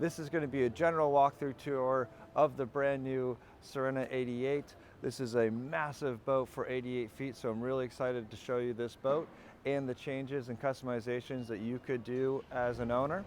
This is going to be a general walkthrough tour of the brand new Sirena 88. This is a massive boat for 88 feet, so I'm really excited to show you this boat and the changes and customizations that you could do as an owner.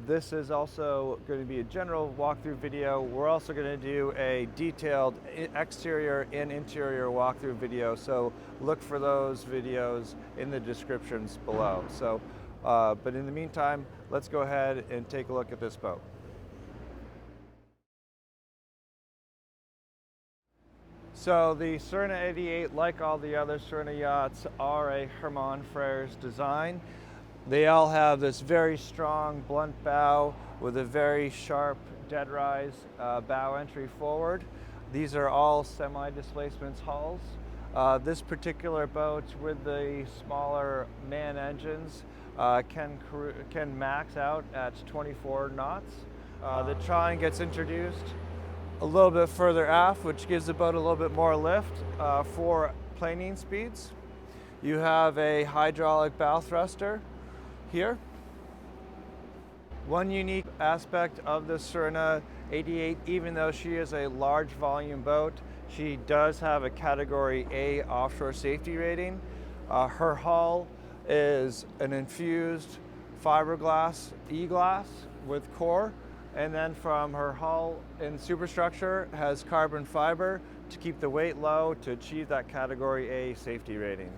This is also going to be a general walkthrough video. We're also going to do a detailed exterior and interior walkthrough video, so look for those videos in the descriptions below. But in the meantime, let's go ahead and take a look at this boat. So the Sirena 88, like all the other Sirena yachts, are a Herman Frères design. They all have this very strong blunt bow with a very sharp dead rise bow entry forward. These are all semi-displacement hulls. This particular boat with the smaller MAN engines can max out at 24 knots. The Trine gets introduced a little bit further aft, which gives the boat a little bit more lift for planing speeds. You have a hydraulic bow thruster here. One unique aspect of the Sirena 88, even though she is a large volume boat, she does have a Category A offshore safety rating. Her hull is an infused fiberglass E-glass with core, and then from her hull and superstructure has carbon fiber to keep the weight low to achieve that Category A safety rating.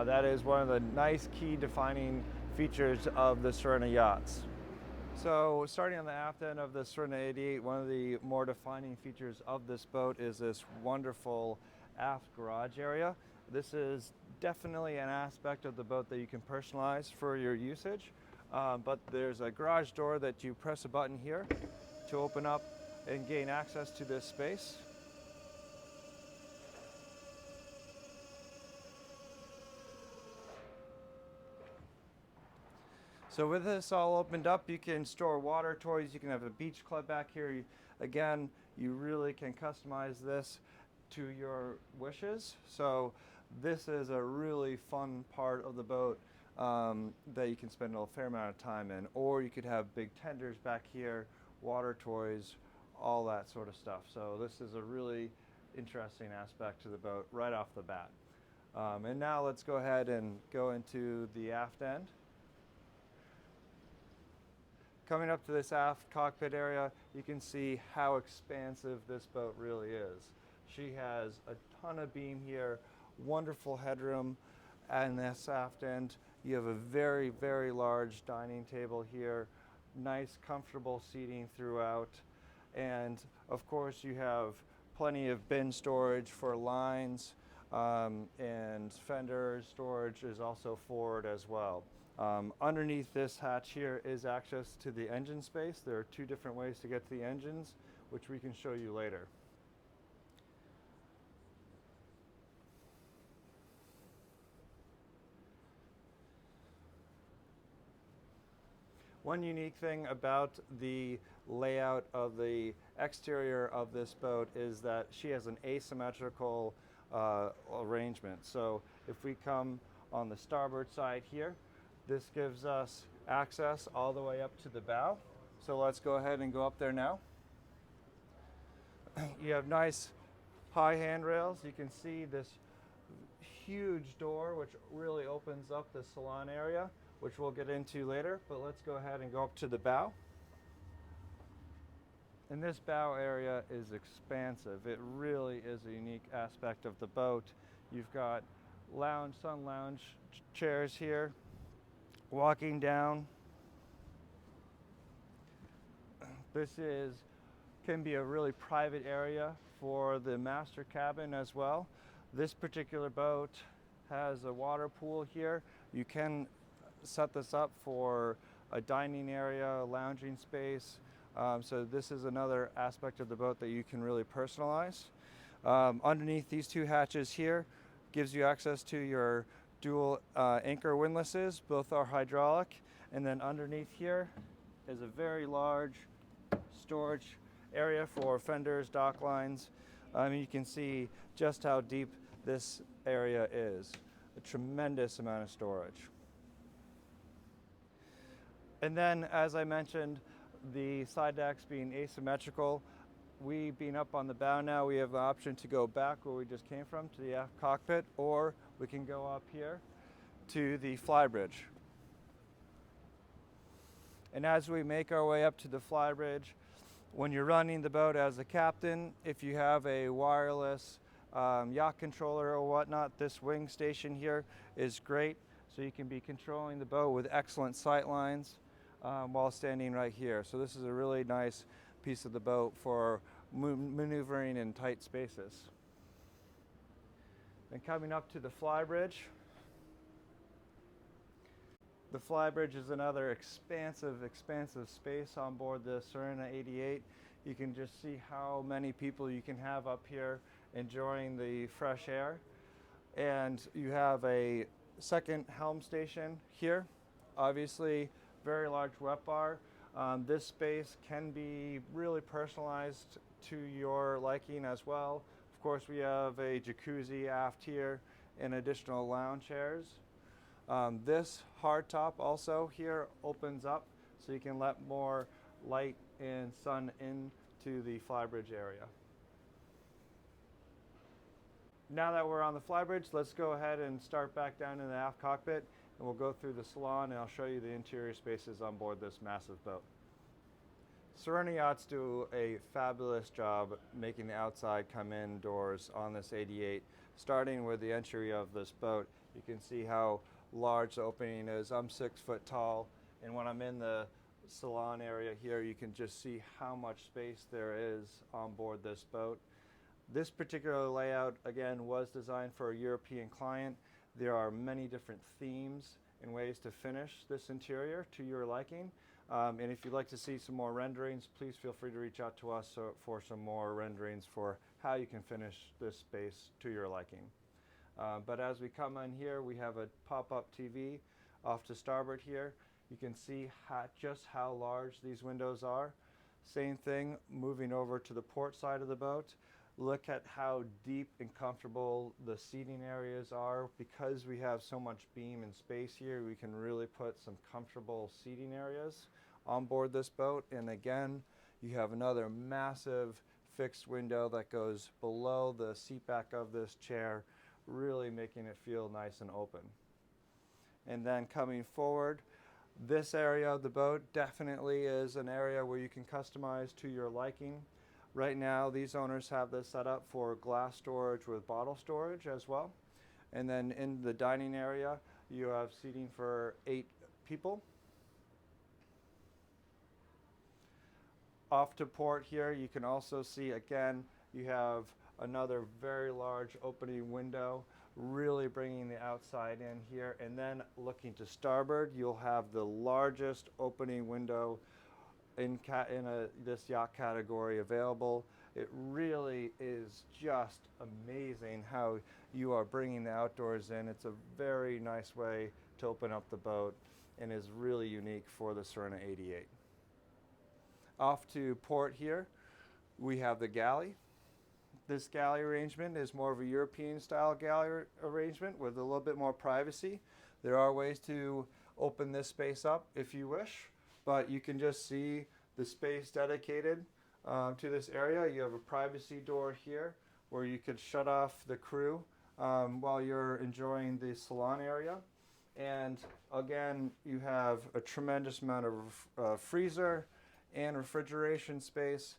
That is one of the nice key defining features of the Sirena yachts. So starting on the aft end of the Sirena 88, one of the more defining features of this boat is this wonderful aft garage area. This is definitely an aspect of the boat that you can personalize for your usage, but there's a garage door that you press a button here to open up and gain access to this space. So with this all opened up, you can store water toys, you can have a beach club back here. Again, you really can customize this to your wishes. So this is a really fun part of the boat that you can spend a fair amount of time in. Or you could have big tenders back here, water toys, all that sort of stuff. So this is a really interesting aspect to the boat right off the bat. And now let's go ahead and go into the aft end. Coming up to this aft cockpit area, you can see how expansive this boat really is. She has a ton of beam here, wonderful headroom, and this aft end, you have a very, very large dining table here, nice, comfortable seating throughout, and of course you have plenty of bin storage for lines, and fender storage is also forward as well. Underneath this hatch here is access to the engine space. There are two different ways to get to the engines, which we can show you later. One unique thing about the layout of the exterior of this boat is that she has an asymmetrical arrangement. So if we come on the starboard side here, this gives us access all the way up to the bow. So let's go ahead and go up there now. You have nice high handrails. You can see this huge door which really opens up the salon area, which we'll get into later, but let's go ahead and go up to the bow. And this bow area is expansive. It really is a unique aspect of the boat. You've got sun lounge chairs here. Walking down, this can be a really private area for the master cabin as well. This particular boat has a water pool here. You can set this up for a dining area, lounging space. So this is another aspect of the boat that you can really personalize. Underneath these two hatches here gives you access to your dual anchor windlasses. Both are hydraulic. And then underneath here is a very large storage area for fenders, dock lines. You can see just how deep this area is. A tremendous amount of storage. And then, as I mentioned, the side decks being asymmetrical. We being up on the bow now, we have the option to go back where we just came from to the aft cockpit, or we can go up here to the Flybridge. And as we make our way up to the Flybridge, when you're running the boat as a captain, if you have a wireless yacht controller or whatnot, this wing station here is great. So you can be controlling the boat with excellent sight lines while standing right here. So this is a really nice piece of the boat for maneuvering in tight spaces. And coming up to the Flybridge. The Flybridge is another expansive space on board the Sirena 88. You can just see how many people you can have up here enjoying the fresh air. And you have a second helm station here. Obviously, very large wet bar. This space can be really personalized to your liking as well. Of course, we have a jacuzzi aft here and additional lounge chairs. This hardtop also here opens up so you can let more light and sun into the Flybridge area. Now that we're on the Flybridge, let's go ahead and start back down in the aft cockpit, and we'll go through the salon and I'll show you the interior spaces on board this massive boat. Sirena Yachts do a fabulous job making the outside come indoors on this 88. Starting with the entry of this boat, you can see how large the opening is. I'm 6 foot tall, and when I'm in the salon area here, you can just see how much space there is on board this boat. This particular layout, again, was designed for a European client. There are many different themes and ways to finish this interior to your liking. And if you'd like to see some more renderings, please feel free to reach out to us for some more renderings for how you can finish this space to your liking. But as we come in here, we have a pop-up TV off to starboard here. You can see just how large these windows are. Same thing moving over to the port side of the boat. Look at how deep and comfortable the seating areas are. Because we have so much beam and space here, we can really put some comfortable seating areas on board this boat. And again, you have another massive fixed window that goes below the seat back of this chair, really making it feel nice and open. And then coming forward, this area of the boat definitely is an area where you can customize to your liking. Right now, these owners have this set up for glass storage with bottle storage as well. And then in the dining area, you have seating for 8 people. Off to port here, you can also see, again, you have another very large opening window, really bringing the outside in here. And then looking to starboard, you'll have the largest opening window in this yacht category available. It really is just amazing how you are bringing the outdoors in. It's a very nice way to open up the boat and is really unique for the Sirena 88. Off to port here, we have the galley. This galley arrangement is more of a European style galley arrangement with a little bit more privacy. There are ways to open this space up if you wish, but you can just see the space dedicated to this area. You have a privacy door here where you could shut off the crew while you're enjoying the salon area. And again, you have a tremendous amount of freezer and refrigeration space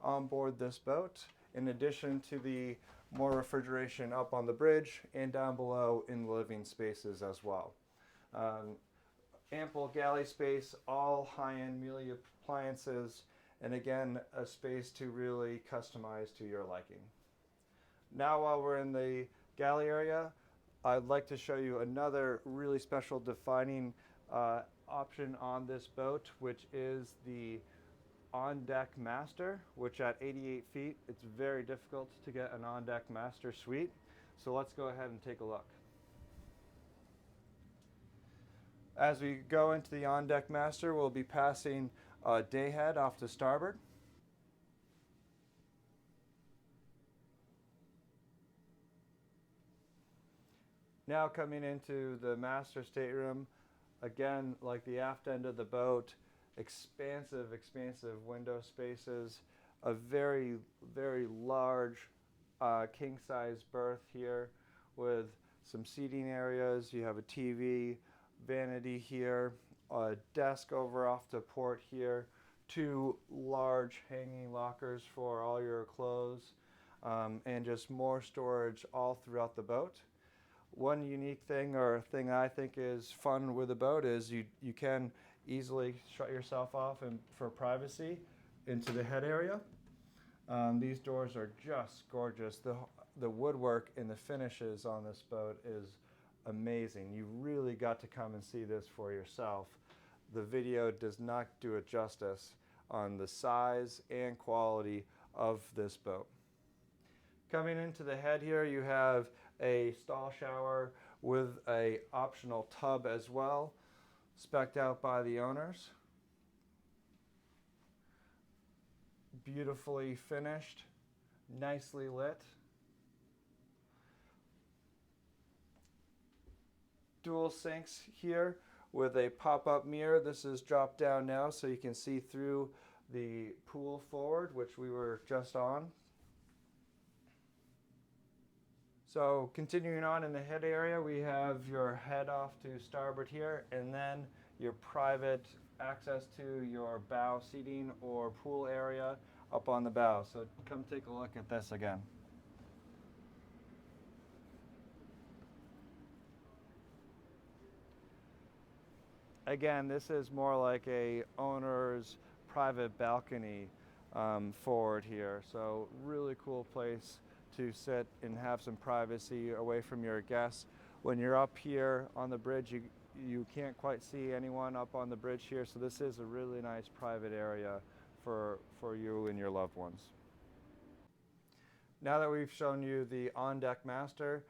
on board this boat, in addition to the more refrigeration up on the bridge and down below in the living spaces as well. Ample galley space, all high-end Mobiel appliances, and again, a space to really customize to your liking. Now, while we're in the galley area, I'd like to show you another really special defining option on this boat, which is the on-deck master, which at 88 feet, it's very difficult to get an on-deck master suite. So let's go ahead and take a look. As we go into the on-deck master, we'll be passing a day head off to starboard. Now coming into the master stateroom, again, like the aft end of the boat, expansive window spaces, a very large king size berth here with some seating areas. You have a TV, vanity here, a desk over off the port here, two large hanging lockers for all your clothes, and just more storage all throughout the boat. One unique thing, or thing I think is fun with the boat, is you can easily shut yourself off and for privacy into the head area. These doors are just gorgeous. The woodwork and the finishes on this boat is amazing. You really got to come and see this for yourself. The video does not do it justice on the size and quality of this boat. Coming into the head here, you have a stall shower with a optional tub as well, spec'd out by the owners. Beautifully finished, nicely lit. Dual sinks here with a pop-up mirror. This is dropped down now so you can see through the pool forward, which we were just on. So continuing on in the head area, we have your head off to starboard here, and then your private access to your bow seating or pool area up on the bow. So come take a look at this again. Again, this is more like a owner's private balcony forward here. So really cool place to sit and have some privacy away from your guests. When you're up here on the bridge, you can't quite see anyone up on the bridge here, so this is a really nice private area for you and your loved ones. Now that we've shown you the on-deck master,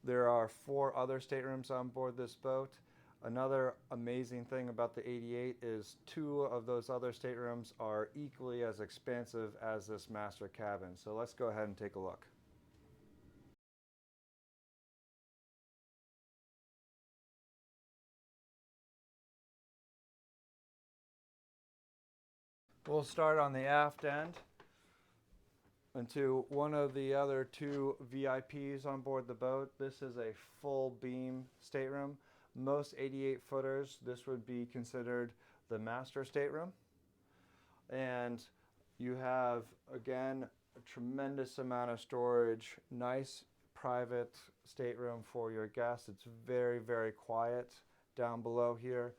there are 4 other staterooms on board this boat. Another amazing thing about the 88 is 2 of those other staterooms are equally as expansive as this master cabin. So let's go ahead and take a look. We'll start on the aft end into one of the other 2 VIPs on board the boat. This is a full beam stateroom. Most 88 footers, this would be considered the master stateroom. And you have, again, a tremendous amount of storage, nice private stateroom for your guests. It's very quiet down below here.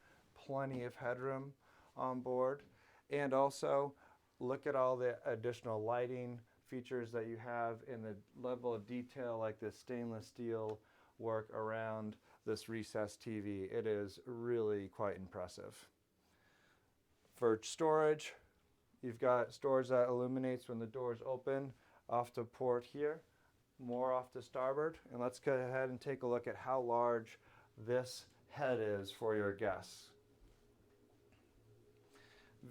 Plenty of headroom on board. And also, look at all the additional lighting features that you have in the level of detail, like this stainless steel work around this recessed TV. It is really quite impressive. For storage, you've got storage that illuminates when the doors open off to port here, more off to starboard. And let's go ahead and take a look at how large this head is for your guests.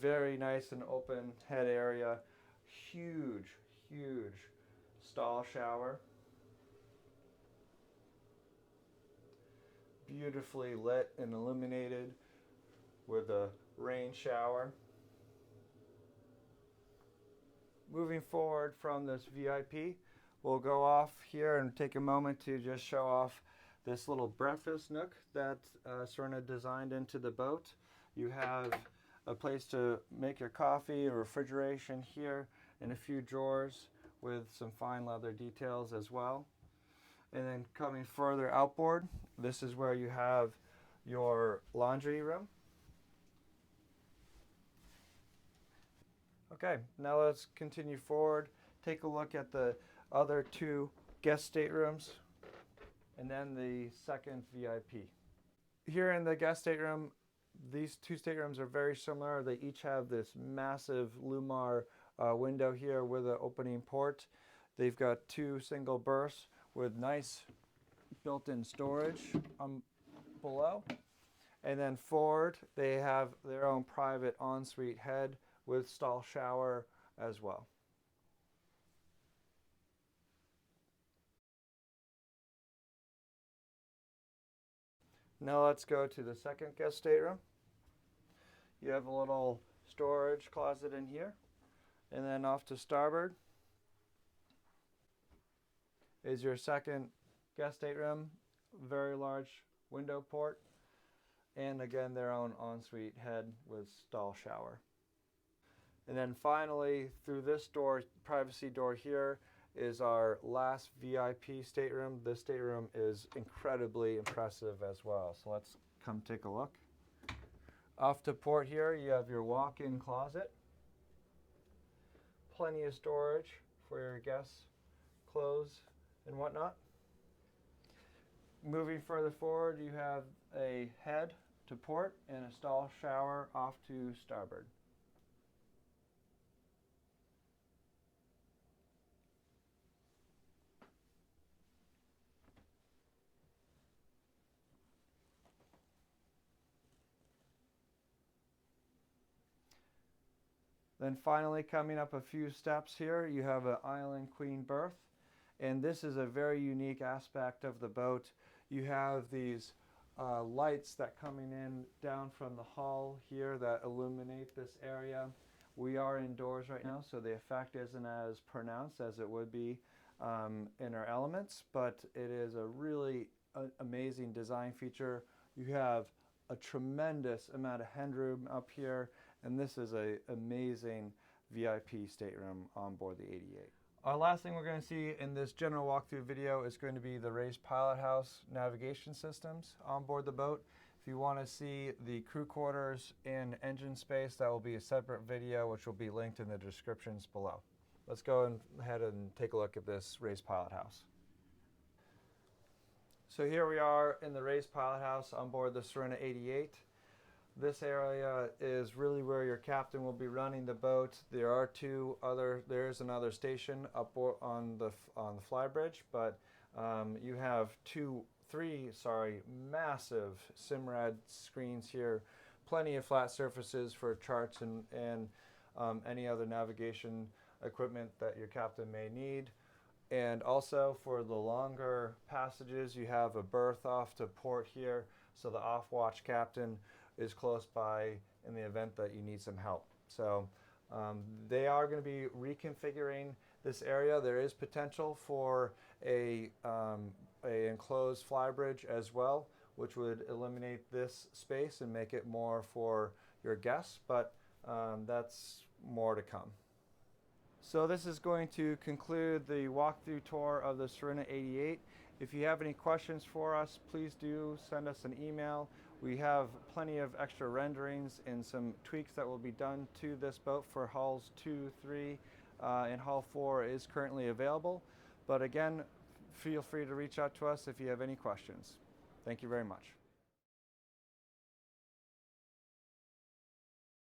Very nice and open head area, huge stall shower. Beautifully lit and illuminated with a rain shower. Moving forward from this VIP, we'll go off here and take a moment to just show off this little breakfast nook that Sirena designed into the boat. You have a place to make your coffee, a refrigeration here, and a few drawers with some fine leather details as well. And then coming further outboard, this is where you have your laundry room. Okay, now let's continue forward. Take a look at the other 2 guest staterooms and then the second VIP. Here in the guest stateroom, these 2 staterooms are very similar. They each have this massive Lumar window here with an opening port. They've got 2 single berths with nice built-in storage below. And then forward, they have their own private ensuite head with stall shower as well. Now let's go to the second guest stateroom. You have a little storage closet in here. And then off to starboard is your second guest stateroom, very large window port, and again their own ensuite head with stall shower. And then finally, through this door, privacy door here, is our last VIP stateroom. This stateroom is incredibly impressive as well. So let's come take a look. Off to port here, you have your walk-in closet. Plenty of storage for your guests' clothes and whatnot. Moving further forward, you have a head to port and a stall shower off to starboard. Then finally, coming up a few steps here, you have an island queen berth. And this is a very unique aspect of the boat. You have these lights that coming in down from the hull here that illuminate this area. We are indoors right now, so the effect isn't as pronounced as it would be in our elements, but it is a really amazing design feature. You have a tremendous amount of headroom up here, and this is an amazing VIP stateroom on board the 88. Our last thing we're going to see in this general walkthrough video is going to be the raised pilot house navigation systems on board the boat. If you want to see the crew quarters and engine space, that will be a separate video which will be linked in the descriptions below. Let's go ahead and take a look at this raised pilot house. So here we are in the raised pilot house on board the Sirena 88. This area is really where your captain will be running the boat. There's another station up on the Flybridge, but you have three massive Simrad screens here, plenty of flat surfaces for charts and any other navigation equipment that your captain may need. And also for the longer passages, you have a berth off to port here, so the off-watch captain is close by in the event that you need some help. So they are going to be reconfiguring this area. There is potential for a enclosed flybridge as well, which would eliminate this space and make it more for your guests, but that's more to come. So this is going to conclude the walkthrough tour of the Sirena 88. If you have any questions for us, please do send us an email. We have plenty of extra renderings and some tweaks that will be done to this boat for hulls 2, 3, and hull 4 is currently available. But again, feel free to reach out to us if you have any questions. Thank you very much.